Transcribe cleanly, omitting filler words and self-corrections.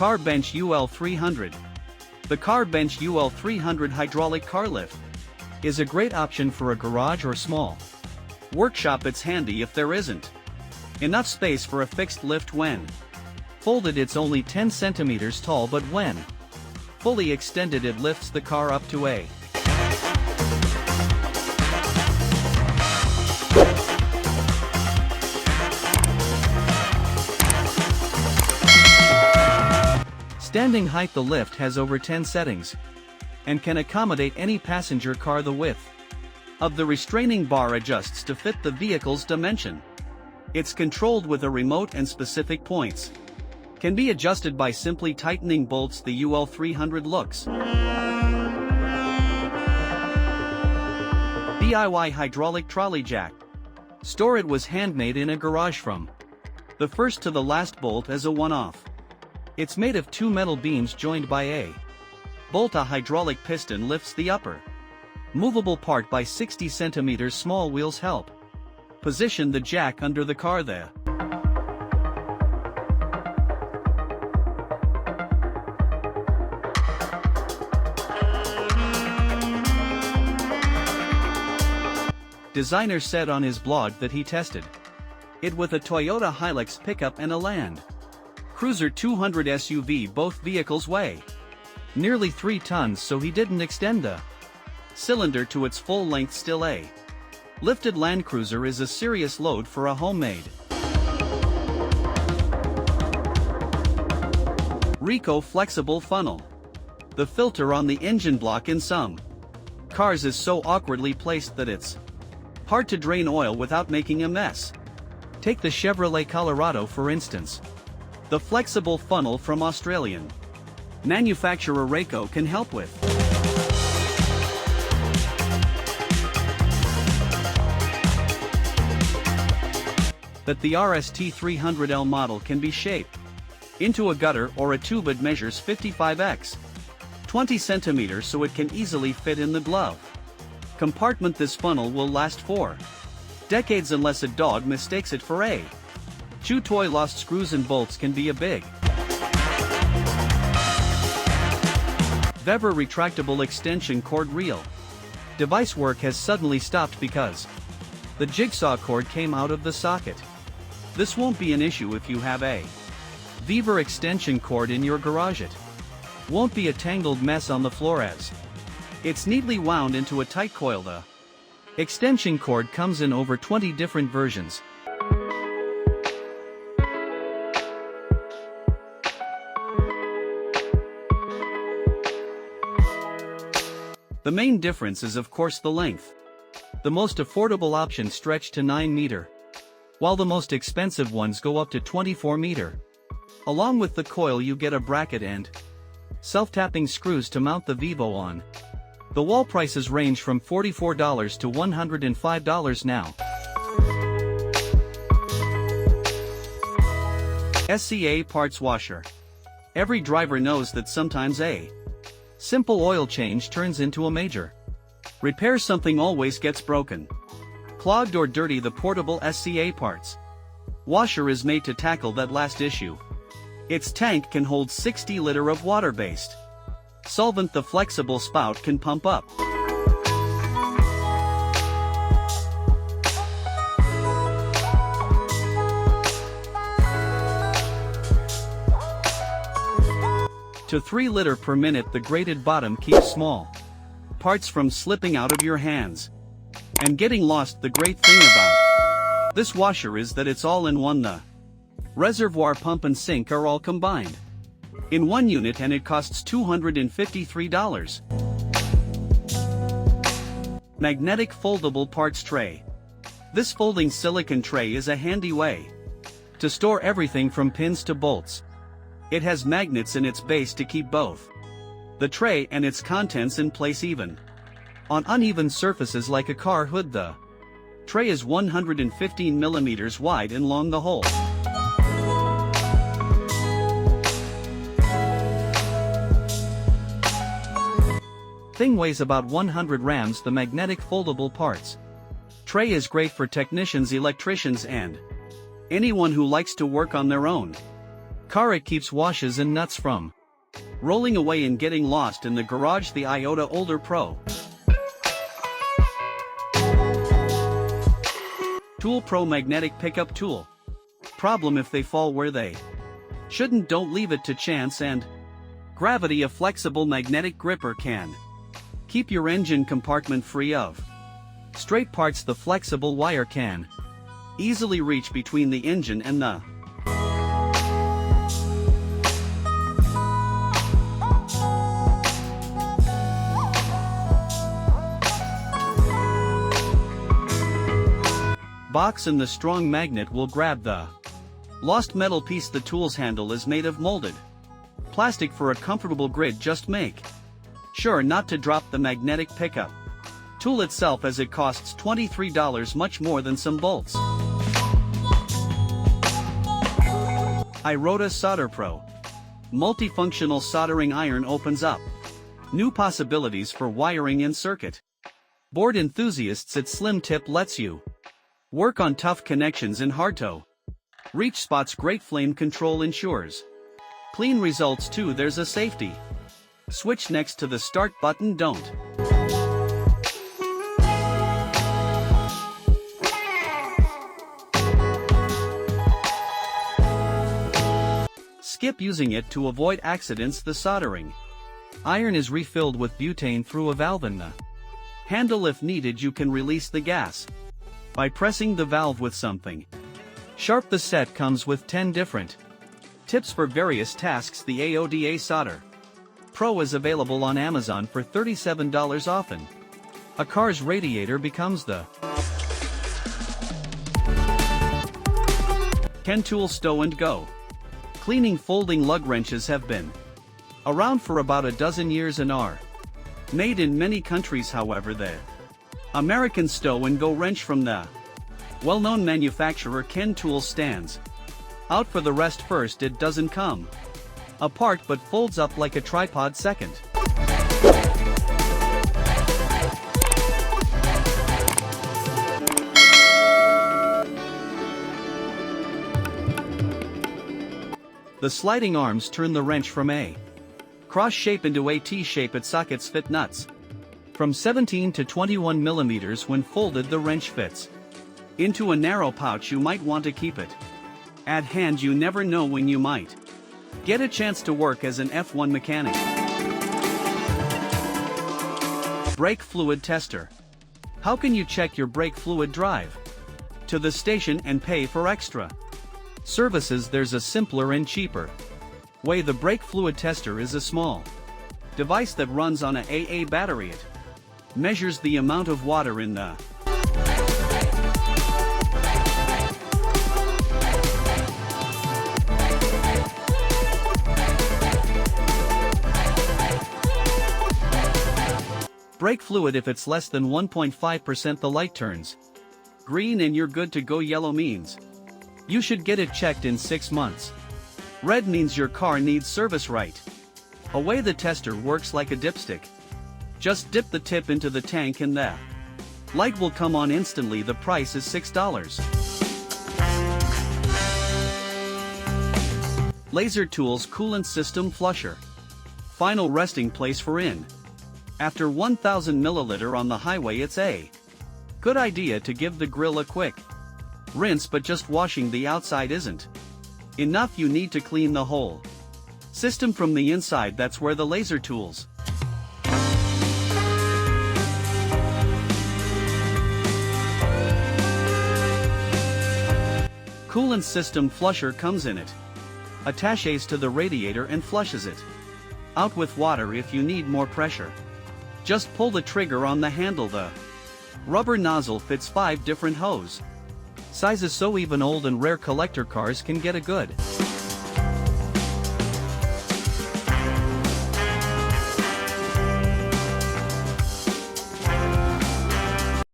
Car Bench UL300. The Car Bench UL300 hydraulic car lift is a great option for a garage or small workshop. It's handy if there isn't enough space for a fixed lift. When folded, it's only 10 centimeters tall, but when fully extended, it lifts the car up to a standing height. The lift has over 10 settings and can accommodate any passenger car. The width of the restraining bar adjusts to fit the vehicle's dimension. It's controlled with a remote, and specific points can be adjusted by simply tightening bolts. The UL300 looks DIY hydraulic trolley jack. Store it was handmade in a garage from the first to the last bolt as a one-off. It's made of 2 metal beams joined by a bolt. A hydraulic piston lifts the upper movable part by 60 centimeters. Small wheels help position the jack under the car. Designer said on his blog that he tested it with a Toyota Hilux pickup and a Land Cruiser 200 SUV. Both vehicles weigh nearly 3 tons, so he didn't extend the cylinder to its full length. Still, a lifted Land Cruiser is a serious load for a homemade Ryco flexible funnel. The filter on the engine block in some cars is so awkwardly placed that it's hard to drain oil without making a mess. Take the Chevrolet Colorado for instance. The flexible funnel from Australian manufacturer Ryco can help with that. The RST300L model can be shaped into a gutter or a tube. It measures 55x 20 centimeters, so it can easily fit in the glove compartment. This funnel will last for decades unless a dog mistakes it for a chew toy. Lost screws and bolts can be a big VEVOR retractable extension cord reel. Device work has suddenly stopped because the jigsaw cord came out of the socket. This won't be an issue if you have a VEVOR extension cord in your garage. It won't be a tangled mess on the floor as it's neatly wound into a tight coil. The extension cord comes in over 20 different versions. The main difference is of course the length. The most affordable options stretch to 9 meters, while the most expensive ones go up to 24 meters. Along with the coil you get a bracket and self-tapping screws to mount the VEVOR on. The wall prices range from $44 to $105 now. SCA Parts Washer. Every driver knows that sometimes a simple oil change turns into a major repair. Something always gets broken, clogged or dirty. The portable SCA Parts Washer is made to tackle that last issue. Its tank can hold 60 liters of water-based solvent. The flexible spout can pump up to 3 liters per minute. The grated bottom keeps small parts from slipping out of your hands and getting lost. The great thing about this washer is that it's all in one. The reservoir, pump and sink are all combined in one unit, and it costs $253. Magnetic foldable parts tray. This folding silicone tray is a handy way to store everything from pins to bolts. It has magnets in its base to keep both the tray and its contents in place even on uneven surfaces like a car hood. The tray is 115 millimeters wide and long. The whole thing weighs about 100 grams. The magnetic foldable parts tray is great for technicians, electricians, and anyone who likes to work on their own. Car it keeps washes and nuts from rolling away and getting lost in the garage. The IRODA SOLDERPRO. ToolPRO magnetic pickup tool. Problem if they fall where they shouldn't, don't leave it to chance and gravity. A flexible magnetic gripper can keep your engine compartment free of straight parts. The flexible wire can easily reach between the engine and the box, and the strong magnet will grab the lost metal piece. The tool's handle is made of molded plastic for a comfortable grip. Just make sure not to drop the magnetic pickup tool itself, as it costs $23, much more than some bolts. IRODA SOLDERPRO. Multifunctional soldering iron opens up new possibilities for wiring and circuit board enthusiasts. Its slim tip lets you work on tough connections in hard to reach spots. Great flame control ensures clean results too. There's a safety switch next to the start button. Don't skip using it to avoid accidents. The soldering iron is refilled with butane through a valve in the handle. If needed, you can release the gas by pressing the valve with something sharp. The set comes with 10 different tips for various tasks. The IRODA SOLDERPRO is available on Amazon for $37. Often a car's radiator becomes the Ken tool. Stow Go. Cleaning folding lug wrenches have been around for about a dozen years and are made in many countries. However, the American Stow Go wrench from the well-known manufacturer Ken tool stands out for the rest. First, it doesn't come apart but folds up like a tripod. Second, the sliding arms turn the wrench from a cross shape into a T shape. Its sockets fit nuts from 17 to 21 millimeters. When folded, the wrench fits into a narrow pouch. You might want to keep it at hand. You never know when you might get a chance to work as an F1 mechanic. Brake fluid tester. How can you check your brake fluid? Drive to the station and pay for extra services. There's a simpler and cheaper way. The brake fluid tester is a small device that runs on a AA battery. It measures the amount of water in the brake fluid. If it's less than 1.5%, the light turns green and you're good to go. Yellow means you should get it checked in 6 months. Red means your car needs service. Right away, the tester works like a dipstick. Just dip the tip into the tank and the light will come on instantly. The price is $6. Laser Tools Coolant System Flusher. Final resting place for in. After 1000 milliliter on the highway, it's a good idea to give the grill a quick rinse, but just washing the outside isn't enough. You need to clean the whole system from the inside. That's where the Laser Tools Coolant System Flusher comes in. It attaches to the radiator and flushes it out with water. If you need more pressure, just pull the trigger on the handle. The rubber nozzle fits 5 different hose sizes, so even old and rare collector cars can get a good